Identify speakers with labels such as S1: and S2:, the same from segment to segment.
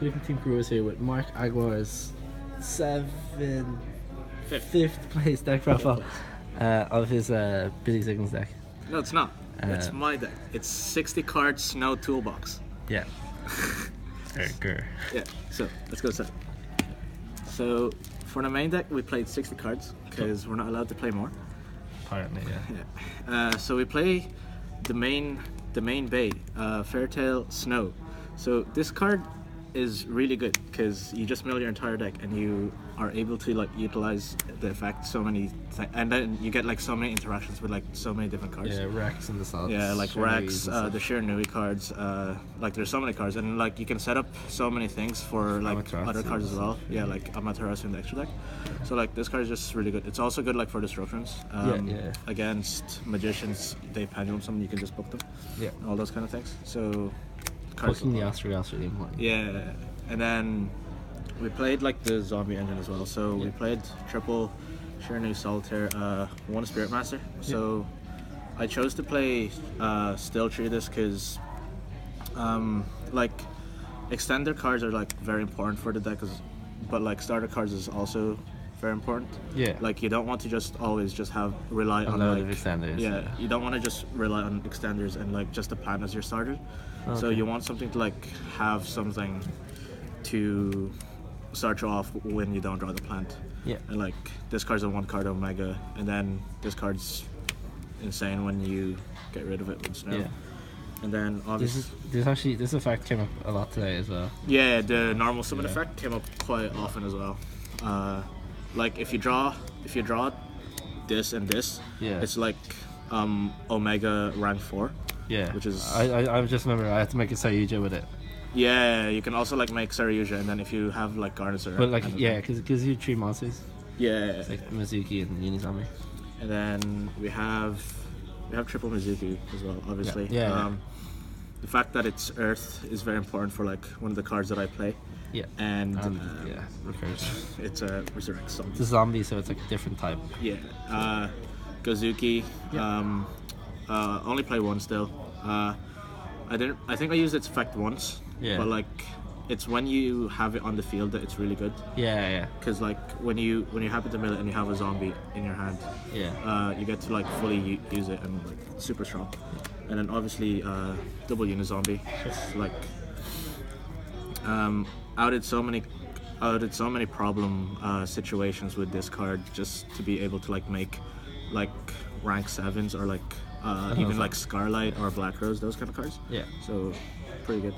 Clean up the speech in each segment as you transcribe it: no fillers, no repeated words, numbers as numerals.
S1: Billy from Team Crew is here with Mark Agujar's fifth place deck profile of his Billy Signals deck.
S2: No, it's not. It's my deck. It's 60 cards, no toolbox.
S1: Yeah.
S2: Yeah, so let's go set. So for the main deck, we played 60 cards because we're not allowed to play more.
S1: Apparently,
S2: Yeah. So we play the main bay, Fairtail Snow. So this card is really good because you just mill your entire deck and you are able to like utilize the effect so many and then you get like so many interactions with like so many different cards.
S1: Yeah, Rex and the slots.
S2: Yeah, like Rex, the Shiranui cards, like there's so many cards and like you can set up so many things for like
S1: Amaterasu
S2: other cards as well. Yeah, like Amaterasu in the extra deck. So like this card is just really good. It's also good like for disruptions. Against magicians, they pendulum summon, you can just book them.
S1: Yeah.
S2: All those kind of things. So
S1: booking the Astragal's really important.
S2: yeah, and then we played like the zombie engine as well. So we played triple Shiranui Solitaire, one Spirit Master. So I chose to play Still Tree this because like extender cards are like very important for the deck, but like starter cards is also very important.
S1: Yeah.
S2: Like you don't want to just always just rely on
S1: load
S2: like
S1: of extenders.
S2: Yeah, you don't want to just rely on extenders and like just a plan as your starter. So you want something to like have something to start you off when you don't draw the plant.
S1: Yeah.
S2: And like this card's a 1-card Omega, and then this card's insane when you get rid of it with Snow.
S1: Yeah.
S2: And then obviously
S1: this effect came up a lot today as well.
S2: yeah, the normal summon effect came up quite often as well. Like if you draw this and this, it's like Omega rank 4.
S1: Yeah,
S2: which is
S1: I just remember I had to make a Sayuja with it.
S2: Yeah, you can also like make Saryuja, and then if you have like garnets or
S1: but like because you 3 monsters.
S2: Yeah,
S1: it's like Mizuki and Unizombie.
S2: And then we have triple Mizuki as well, obviously. The fact that it's Earth is very important for like one of the cards that I play.
S1: Yeah.
S2: And
S1: recursion.
S2: It's a resurrect zombie.
S1: It's a zombie, so it's like a different type.
S2: Yeah. Gozuki. Only play one still. I think I used its effect once. Yeah. But like, it's when you have it on the field that it's really good.
S1: Yeah.
S2: Because like when you happen to mill it and you have a zombie in your hand. You get to like fully use it and like super strong. And then obviously double Unizombie. Just like outed so many problem situations with this card just to be able to like make like rank 7s or like even like Scarlight or Black Rose, those kind of cards.
S1: Yeah.
S2: So pretty good.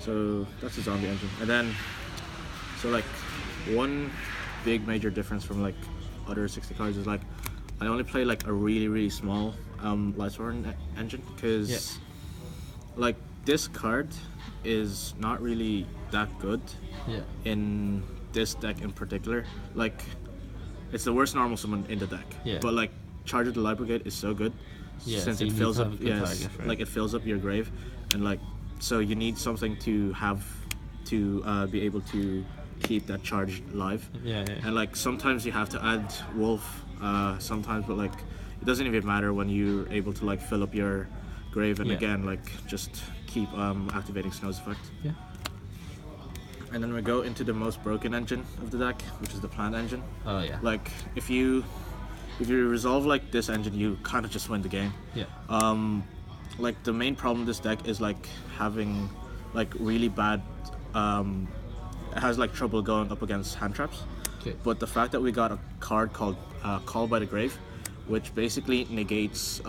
S2: So that's the zombie engine. And then so like one big major difference from like other 60 cards is like I only play like a really small Lightsworn engine because like this card is not really that good in this deck in particular. Like it's the worst normal summon in the deck. But like Charge of the Light Brigade is so good since
S1: so
S2: it fills up
S1: target,
S2: like it fills up your grave, and like so you need something to have to be able to keep that charge live. And like sometimes you have to add Wolf sometimes, but like it doesn't even matter when you're able to like fill up your grave and again like just keep activating Snow's effect. And then we go into the most broken engine of the deck, which is the plant engine. Like if you resolve like this engine, you kind of just win the game. Like the main problem with this deck is like having like really bad it has like trouble going up against hand traps. But the fact that we got a card called Call by the Grave, which basically negates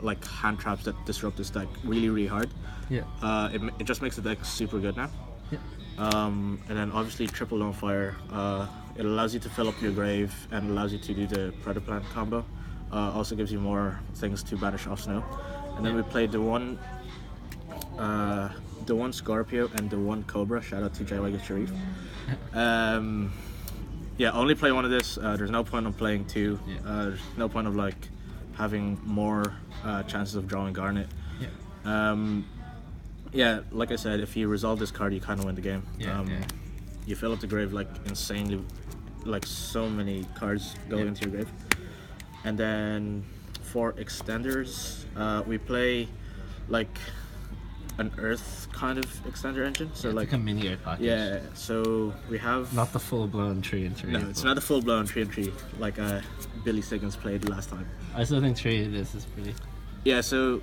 S2: like hand traps that disrupt this deck really hard. It just makes the deck super good now. And then obviously triple Lone Fire. It allows you to fill up your grave and allows you to do the Predator Plant combo. Also gives you more things to banish off Snow. And then we played the one Scorpio and the one Cobra. Shout out to Jaiwaga Sharif. Only play one of this. There's no point of playing 2. There's no point of like having more chances of drawing Garnet. Like I said, if you resolve this card, you kind of win the game. You fill up the grave like insanely, like so many cards go into your grave. And then for extenders, we play like an Earth kind of extender engine. So
S1: like a mini Earth package.
S2: Yeah. So we have
S1: not the full blown 3 and 3.
S2: No, it's not a full blown 3 and 3 like Billy Stiggins played last time.
S1: I still think 3 of this is pretty.
S2: Yeah. So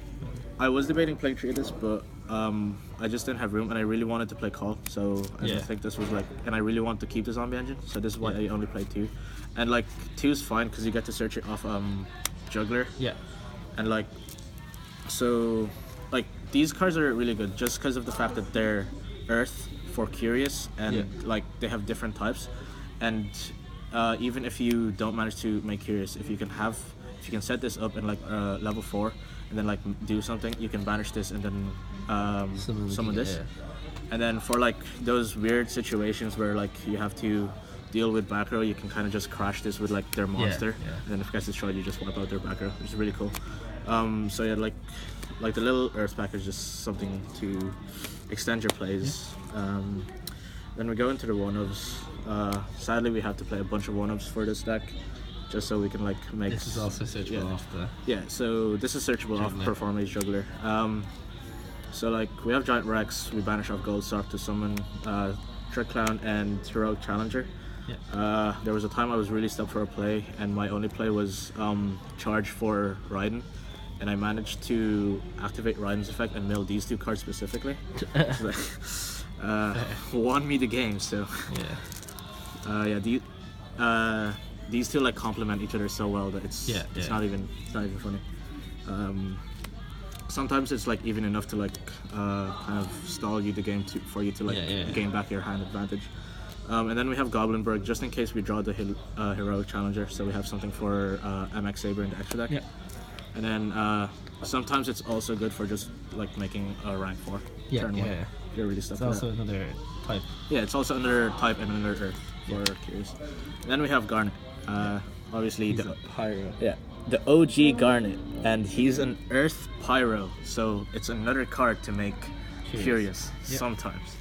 S2: I was debating playing 3 of this, but I just didn't have room, and I really wanted to play Call. So I think this was like, and I really want to keep the zombie engine. So this is why I only played 2, and like 2 is fine because you get to search it off Juggler.
S1: Yeah.
S2: And like, so like these cards are really good just because of the fact that they're Earth for Curious, and like they have different types, and even if you don't manage to make Curious, if you can set this up in like level 4 and then like do something, you can banish this and then summon this. And then for like those weird situations where like you have to deal with back row, you can kind of just crash this with like their monster, and then if it gets destroyed, you just wipe out their back row, which is really cool. So yeah, like the little Earth pack is just something to extend your plays. Then we go into the 1-ups. Sadly, we have to play a bunch of 1-ups for this deck, just so we can like make.
S1: This is also searchable off the.
S2: Yeah, so this is searchable off Performance Juggler. So like we have Giant Rex, we banish off Gold Sock to summon Trick Clown and Heroic Challenger. Yeah. There was a time I was really stuck for a play, and my only play was charge for Raiden, and I managed to activate Raiden's effect and mill these 2 cards specifically. Won me the game. So these 2 like complement each other so well that it's not even funny. Sometimes it's like even enough to like kind of stall you the game for you to like gain back your hand advantage. And then we have Goblinberg just in case we draw the Heroic Challenger, so we have something for MX Saber in the extra deck. And then sometimes it's also good for just like making a rank 4 turn 1. You're really stuck.
S1: It's also another type.
S2: Yeah, it's also another type and another Earth for Curious. And then we have Garnet. Obviously
S1: he's a Pyro.
S2: Yeah, the OG Garnet, and he's an Earth Pyro, so it's another card to make Curious sometimes.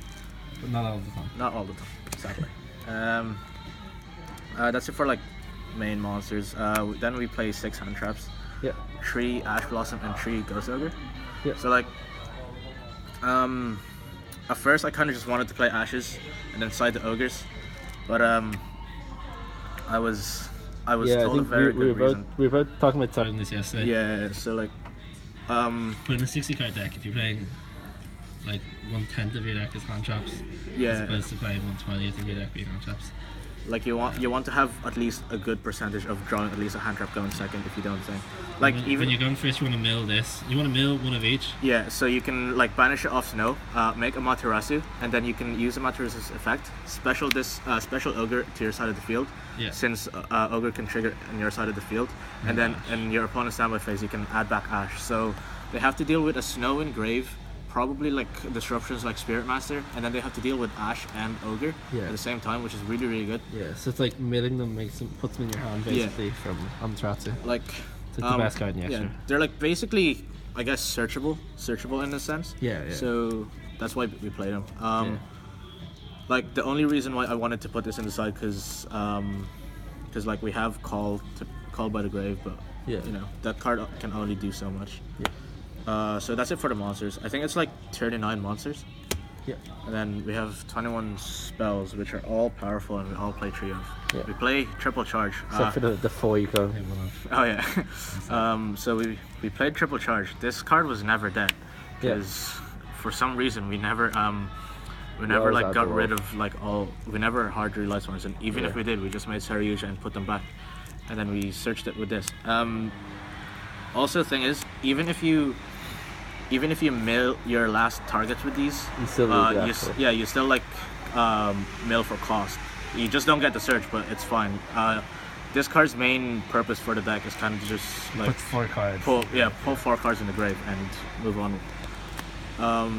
S1: But not all the time.
S2: Not all the time, exactly. That's it for like main monsters. Then we play 6 hand traps. 3 Ash Blossom and 3 Ghost Ogre. So like, at first I kind of just wanted to play Ashes and then side the Ogres, but I was told a very good reason.
S1: We were both talking about starting this yesterday.
S2: Yeah, so like,
S1: but in a 60 card deck, if you're playing like 1/10 of your deck is hand traps, as opposed to playing 1/20 of your deck being hand traps.
S2: Like you want to have at least a good percentage of drawing at least a hand trap going second, if you don't think. Like
S1: when you're going first, you want to mill this. You want to mill 1 of each.
S2: Yeah, so you can like banish it off Snow, make a Materasu, and then you can use a Materasu's effect. Special Ogre to your side of the field. Since Ogre can trigger on your side of the field, and then in your opponent's standby phase, you can add back Ash. So they have to deal with a Snow in Grave, probably like disruptions like Spirit Master, and then they have to deal with Ash and Ogre at the same time, which is really, really good.
S1: Yeah, so it's like milling them puts them in your hand basically from Amaterasu.
S2: Like
S1: it's like the best card in the extra.
S2: Yeah, they're like basically, I guess, searchable in a sense.
S1: Yeah.
S2: So that's why we played them. Like the only reason why I wanted to put this in the side because like we have Call by the Grave, but you know that card can only do so much. So that's it for the monsters. I think it's like 39 monsters. And then we have 21 spells, which are all powerful, and we all play 3 of. We play triple charge.
S1: Except for the 4 you can hit 1 of.
S2: Oh yeah. So we played triple charge. This card was never dead because for some reason we never like got rid of like all. We never hard drew Lightsworns, and even if we did, we just made Saryuja and put them back, and then we searched it with this. Also, the thing is, even if you mill your last targets with these,
S1: you still
S2: you still like mill for cost. You just don't get the search, but it's fine. This card's main purpose for the deck is kind of just like
S1: put 4 cards.
S2: Pull 4 cards in the grave and move on.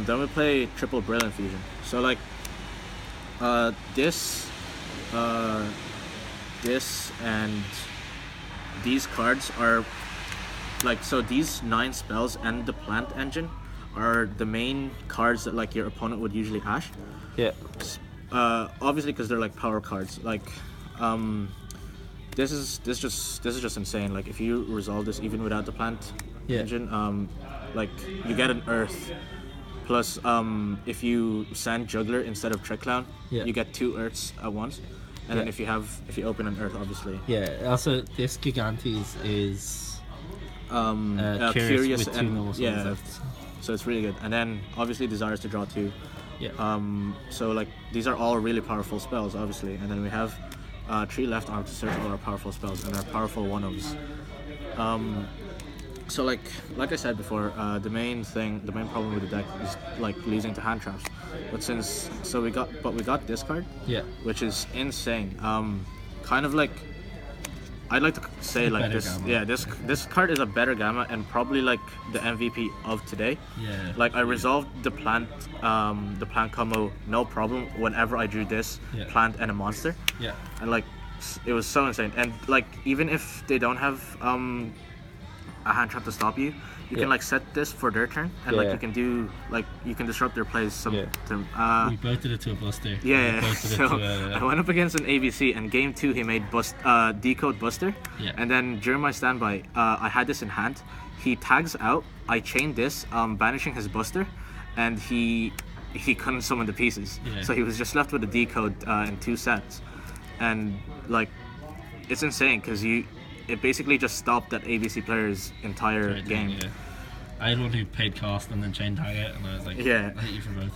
S2: Then we play triple Brilliant Fusion. So like this and these cards are like, so these 9 spells and the plant engine are the main cards that like your opponent would usually Ash. Obviously because they're like power cards. Like this is just insane. Like if you resolve this even without the plant engine, like you get an Earth Plus, if you send Juggler instead of Trick Clown, you get 2 Earths at once. And then if you open an Earth, obviously.
S1: Yeah. Also, this Gigantes is
S2: Curious
S1: with 2
S2: and
S1: normal summons left.
S2: So it's really good. And then obviously Desires to draw 2.
S1: Yeah.
S2: So like these are all really powerful spells, obviously. And then we have 3 left arm to search all our powerful spells, and our powerful 1-ofs. So like I said before, the main problem with the deck is like losing to hand traps. But we got this card, which is insane. Kind of like I'd like to say like this, gamma. This card is a better gamma and probably like the MVP of today.
S1: Yeah.
S2: Like I resolved the plant combo no problem whenever I drew this plant and a monster.
S1: Yeah.
S2: And like it was so insane. And like even if they don't have a hand trap to stop you, you can like set this for their turn, and like you can disrupt their plays.
S1: We both did it to a Buster.
S2: So I went up against an ABC, and game 2 he made Decode Buster. And then during my standby, I had this in hand. He tags out. I chained this, banishing his Buster, and he couldn't summon the pieces. So he was just left with a Decode in 2 sets, and like it's insane because it basically just stopped that ABC player's entire game.
S1: I had one who paid cost and then chain target, and I was like, I hate you for both.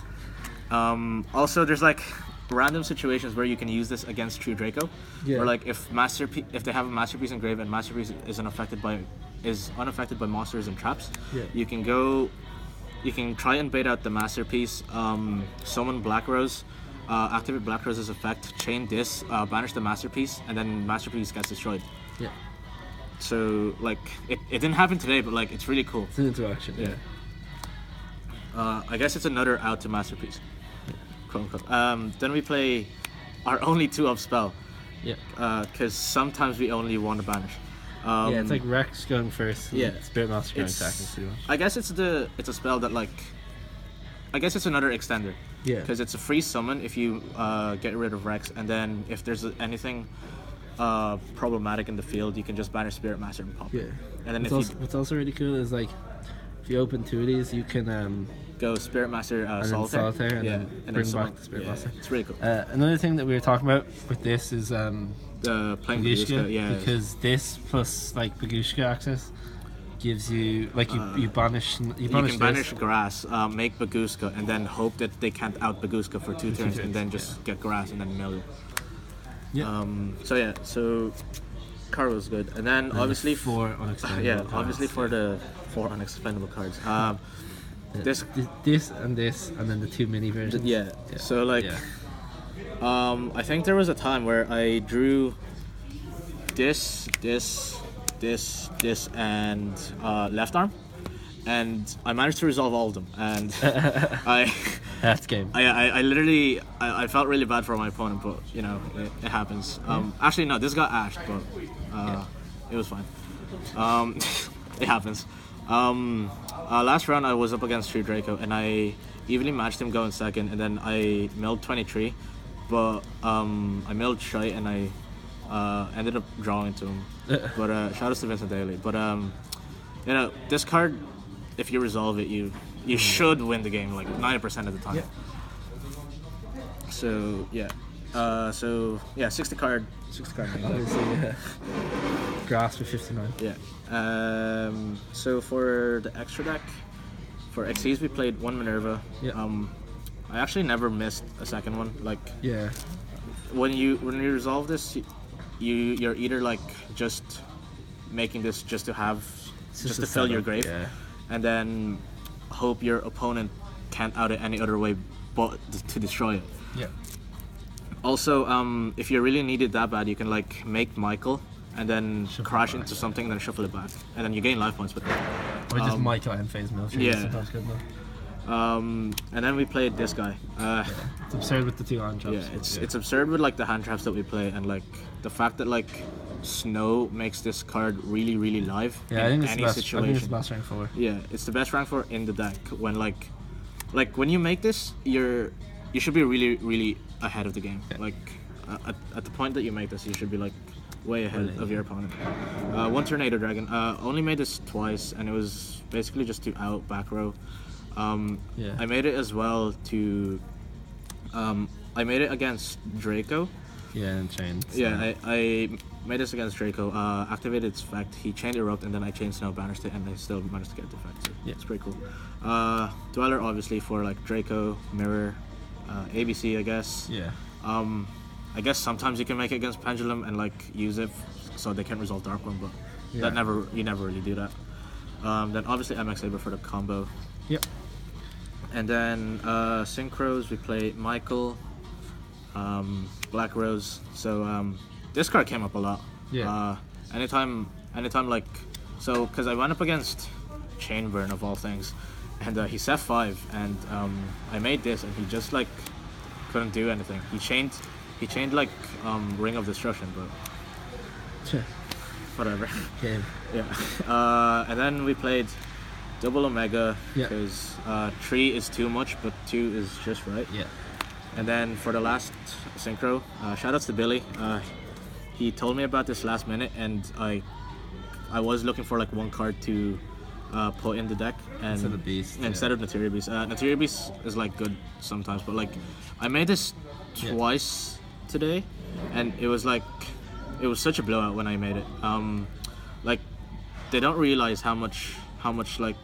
S2: Also, there's like random situations where you can use this against True Draco, where like if they have a Masterpiece in grave and Masterpiece is unaffected by monsters and traps, you can try and bait out the Masterpiece, summon Black Rose, activate Black Rose's effect, chain this, banish the Masterpiece, and then Masterpiece gets destroyed. So like it didn't happen today, but like it's really cool.
S1: It's an interaction.
S2: I guess it's another out to Masterpiece. Quote unquote. Then we play our only 2-up spell. Because sometimes we only want to banish.
S1: It's like Rex going first. Spirit Master going second.
S2: I guess it's a spell that like. I guess it's another extender. Because it's a free summon if you get rid of Rex, and then if there's anything problematic in the field, you can just banish Spirit Master and pop it. And then
S1: what's also really cool is like if you open 2 of these, you can
S2: go Spirit Master
S1: Solitaire and then bring back the Spirit Master.
S2: It's really cool.
S1: Another thing that we were talking about with this is
S2: the playing Bagushka,
S1: because this plus like Bagushka access gives you like you banish
S2: you can banish grass, make Bagushka, and then hope that they can't out Bagushka for 2 turns, and then just get grass and then mill. So card was good, and then obviously
S1: for unexplainable cards.
S2: Obviously for the 4 unexplainable cards. This
S1: and then the 2 mini versions.
S2: So like I think there was a time where I drew this and left arm, and I managed to resolve all of them, and
S1: that's game.
S2: I literally I felt really bad for my opponent, but you know it happens. Actually no, this got ashed, but it was fine. It happens. Last round I was up against True Draco, and I evenly matched him going second, and then I milled 23, but I milled shy, and I ended up drawing to him. But shout out to Vincent Daly. But you know, this card, if you resolve it, you should win the game like 90% of the time. So 60 card.
S1: Obviously, Grass for 59.
S2: So for the extra deck, for XCs we played 1 Minerva. I actually never missed a second one. Like when you resolve this, you're either like just making this just to fill your grave, and then hope your opponent can't out it any other way but to destroy it. Also, if you really need it that bad, you can like make Michael and then crash into something and then shuffle it back, and then you gain life points with it.
S1: Or just Michael and phase military. Sometimes good enough.
S2: And then we played this guy.
S1: It's absurd with the 2 hand traps.
S2: It's absurd with like the hand traps that we play, and like the fact that like Snow makes this card really really live in any situation.
S1: I think it's the best rank 4.
S2: It's the best rank 4 in the deck. When like when you make this, you should be really really ahead of the game. Like at the point that you make this, you should be like way ahead of your opponent. 1 Tornado Dragon. Only made this twice, and it was basically just to out back row. I made it as well to. I made it against Draco.
S1: Yeah, and chained.
S2: Yeah, I made this against Draco. Activated its effect. He chained Erupt, and then I chained Snow, banished it, and I still managed to get the effect. So yeah, it's pretty cool. Dweller, obviously, for like Draco, Mirror, ABC, I guess.
S1: Yeah.
S2: I guess sometimes you can make it against Pendulum and like use it so they can resolve Dark One, but you never really do that. Then obviously MX Saber for the combo.
S1: Yep. And
S2: then synchros, we play Michael, Black Rose. So this card came up a lot.
S1: Yeah.
S2: Anytime like, so because I went up against Chainburn of all things, and he set 5, and I made this, and he just like couldn't do anything. He chained like Ring of Destruction, but whatever.
S1: Game.
S2: Yeah. And then we played Double Omega because 3 is too much, but 2 is just right.
S1: Yeah.
S2: And then for the last synchro, shoutouts to Billy. He told me about this last minute, and I was looking for like one card to put in the deck, and
S1: instead of Beast.
S2: Instead of Materia Beast. Materia Beast is like good sometimes, but like I made this twice today, and it was such a blowout when I made it. Like they don't realize how much like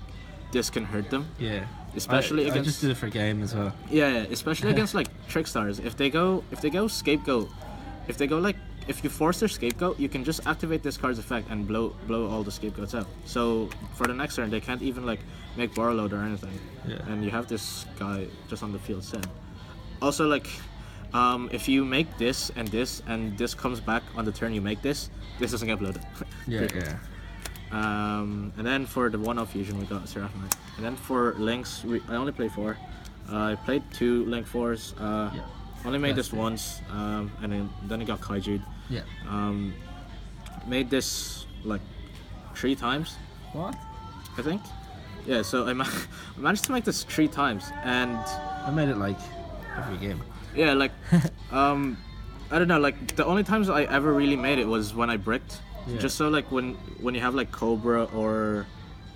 S2: this can hurt them.
S1: Yeah.
S2: Especially against.
S1: I just did it for game as well.
S2: Yeah, especially against like Trickstars. If they go Scapegoat, if you force their Scapegoat, you can just activate this card's effect and blow all the Scapegoats out. So for the next turn, they can't even like make Borreload or anything.
S1: Yeah.
S2: And you have this guy just on the field set. Also, like, if you make this and this comes back on the turn you make this doesn't get bloated.
S1: Yeah.
S2: And then for the 1-0 fusion, we got Seraphimite. And then for links, I only played 4. I played 2 link 4s. Only made this once, and then I got Kaiju'd.
S1: Yeah.
S2: Made this like 3 times.
S1: What?
S2: I think. Yeah. So I managed to make this 3 times, and
S1: I made it like every game.
S2: Yeah, like I don't know. Like the only times I ever really made it was when I bricked. Yeah. Just so like when you have like Cobra, or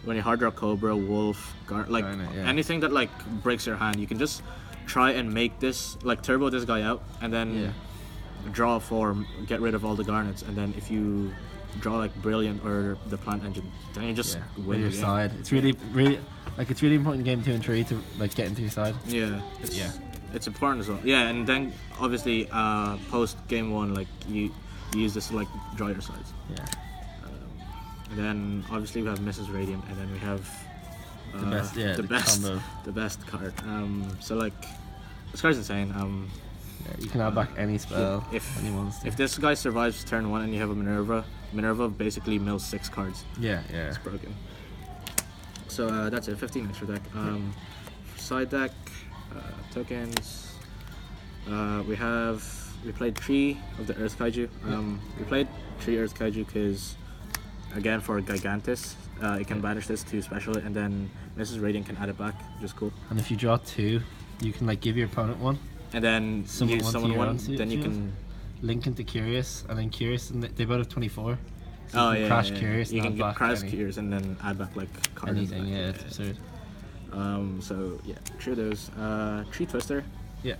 S2: when you hard draw Cobra, Wolf, anything that like breaks your hand, you can just try and make this, like turbo this guy out, and then draw a 4, get rid of all the garnets, and then if you draw like Brilliant or the Plant Engine, then you just win
S1: your side. It's really it's really important in game 2 and 3 to like get into your side.
S2: Yeah. It's important as well. Yeah, and then obviously post game 1, like you use this to like draw your sides.
S1: Yeah.
S2: And then obviously we have Mrs. Radiant, and then we have the best card. So like this card's insane.
S1: You can add back any spell
S2: if
S1: anyone.
S2: If this guy survives turn 1 and you have a Minerva basically mills 6 cards.
S1: Yeah.
S2: It's broken. So that's it. 15 extra deck. Side deck, tokens. We played 3 of the Earth Kaiju. We played 3 Earth Kaiju because, again, for Gigantes, you can banish this to special it, and then Mrs. Radiant can add it back, which is cool.
S1: And if you draw 2, you can like give your opponent 1.
S2: And then use someone 1, then you can
S1: link into Curious, and then Curious, and they both have 24.
S2: So you can
S1: crash Curious.
S2: You can crash Curious and then add back like cards.
S1: Anything, it's absurd.
S2: So yeah, 3 of those. 3 Twister.
S1: Yeah.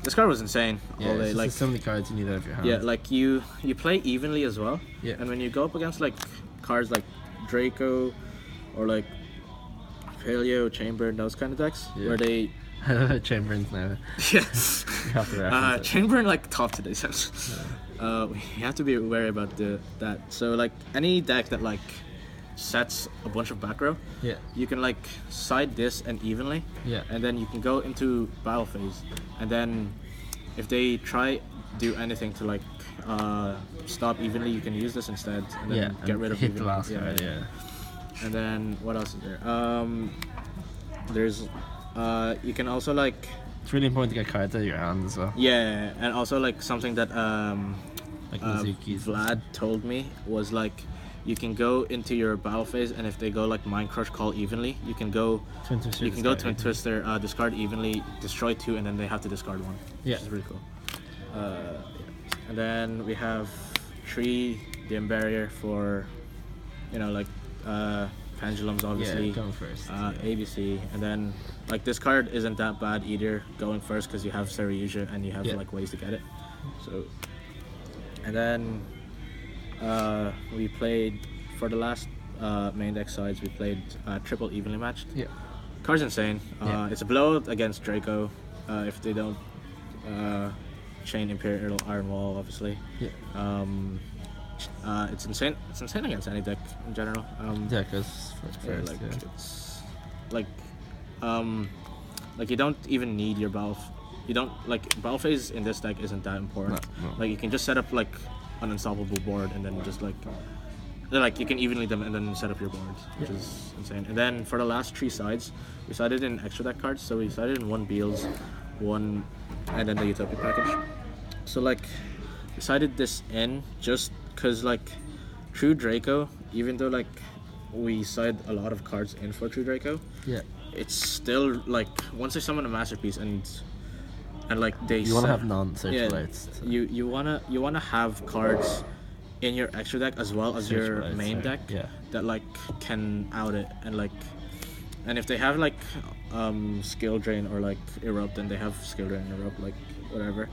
S2: This card was insane.
S1: Yeah,
S2: all day. Like
S1: so many cards you need out of your hand.
S2: Yeah, like you play evenly as well.
S1: Yeah.
S2: And when you go up against like cards like Draco or like Paleo, Chamber, those kind of decks, where they
S1: Chamberlain's now.
S2: Yes. Chamberlain like top today, so we have to be wary about that. So like any deck that like sets a bunch of back row, you can like side this and evenly, and then you can go into battle phase, and then if they try do anything to like stop evenly, you can use this instead, and then get rid of
S1: hit the last card.
S2: And then what else is there? There's you can also like,
S1: it's really important to get cards out of your hand as well.
S2: Yeah, and also like something that
S1: like
S2: Vlad told me was like, you can go into your battle phase, and if they go like Mind Crush, call evenly, you can go Twin Twister, discard evenly, destroy 2, and then they have to discard 1.
S1: Yeah,
S2: which is really cool. And then we have 3 Dim Barrier for, you know, like pendulums, obviously.
S1: Going first.
S2: ABC, and then like this card isn't that bad either going first because you have Saryuja and you have like ways to get it. So, and then we played for the last main deck sides. We played triple evenly matched. Yeah. Card's insane. It's a blowout against Draco if they don't chain Imperial Iron Wall, obviously. Yeah. It's insane. It's insane against any deck in general.
S1: Because
S2: it's like you don't even need your battle. You don't like battle phase in this deck isn't that important. No. Like you can just set up like an unstoppable board and then just like you can evenly them and then set up your board, which is insane. And then for the last 3 sides, we sided in extra deck cards. So we sided in 1 Beals, 1, and then the Utopia package. So like we sided this in just because like True Draco, even though like we side a lot of cards in for True Draco, it's still like once they summon a masterpiece and like they
S1: you want to have non-search lights.
S2: So. You wanna have cards in your extra deck as well as your main deck that like can out it and if they have like skill drain or like erupt, then they have skill drain and erupt, like whatever.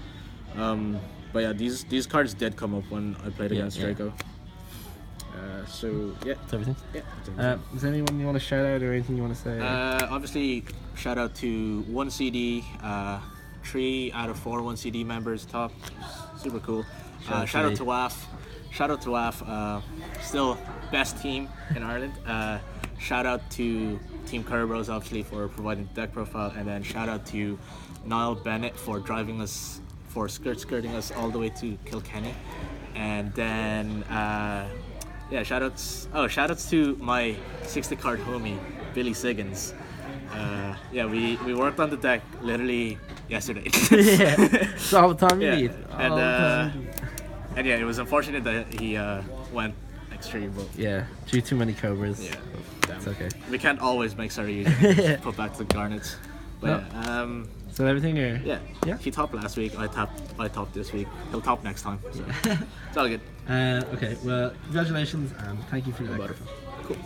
S2: But yeah, these cards did come up when I played against Draco. So yeah,
S1: that's everything.
S2: Yeah. That's everything.
S1: Is there anyone you want to shout out or anything you want to say?
S2: Obviously, shout out to 1CD, 3 out of 4 1CD members top. Super cool. Shout out to WAF. Shout out to WAF. Still best team in Ireland. Shout out to Team Kerbros, obviously, for providing the deck profile, and then shout out to Niall Bennett for skirting us all the way to Kilkenny, and then shoutouts to my 60 card homie Billy Siggins. We worked on the deck literally yesterday.
S1: It's all the time you need.
S2: And it was unfortunate that he went extreme, but
S1: due too many Cobras.
S2: It's
S1: okay.
S2: We can't always make Surrey put back the garnets. But
S1: so everything or
S2: he topped last week. I topped this week. He'll top next time. So it's all good.
S1: Okay. Well, congratulations and thank you for your microphone.
S2: Cool.